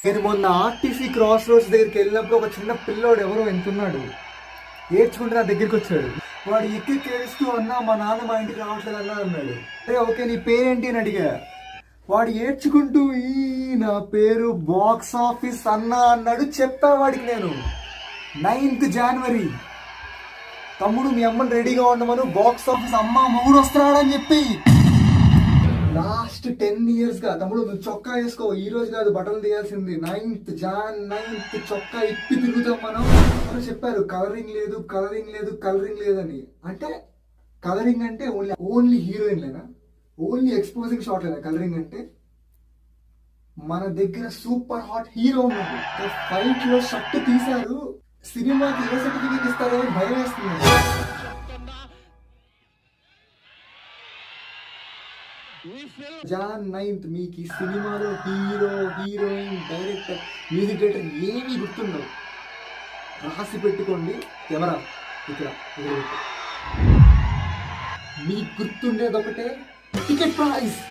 నేను మొన్న RTC cross roads దగ్గరికి వెళ్ళినప్పుడు ఒక చిన్న పిల్లోడు ఎవరో ఎంతున్నాడు, ఏడ్చుకుంటే నా దగ్గరికి వచ్చాడు. వాడు ఎక్కి ఏడుస్తూ అన్నా మా నాన్న మా ఇంటికి రావట్లేదు అన్నా అన్నాడు. అరే ఓకే నీ పేరేంటి అని అడిగా. వాడు ఏడ్చుకుంటూ నా పేరు బాక్స్ ఆఫీస్ అన్నా అన్నాడు. చెప్పా వాడికి నేను 9th January తమ్ముడు మీ అమ్మని రెడీగా ఉండమను, బాక్స్ ఆఫీస్ అమ్మ మొగుడు వస్తున్నాడని చెప్పి. లాస్ట్ 10 years గా తమ్ముడు నువ్వు చొక్కా వేసుకో, ఈ రోజు కాదు బట్టలు తీయాల్సింది 9th January చొక్కా ఇప్పి తిరుగుతాం మనం. చెప్పారు కలరింగ్ లేదు కలరింగ్ లేదు కలరింగ్ లేదని. అంటే కలరింగ్ అంటే ఓన్లీ హీరోయిన్లేనా, ఓన్లీ ఎక్స్పోజింగ్ షాట్ లేదా కలరింగ్ అంటే? మన దగ్గర సూపర్ హాట్ హీరో ఉన్నాడు, ఫైట్ లో షర్ట్ తీశారు, సినిమాకి ఏ సర్టిఫికేట్ ఇస్తారో అని భయం వేస్తుంది. Jan 9th మీకు ఈ సినిమాలో hero heroine director music director ఏమీ గుర్తుండవు. రాసి పెట్టుకోండి, కెమెరా ఇక్కడ మీకు గుర్తుండేది ఒకటే, టికెట్ ప్రైస్.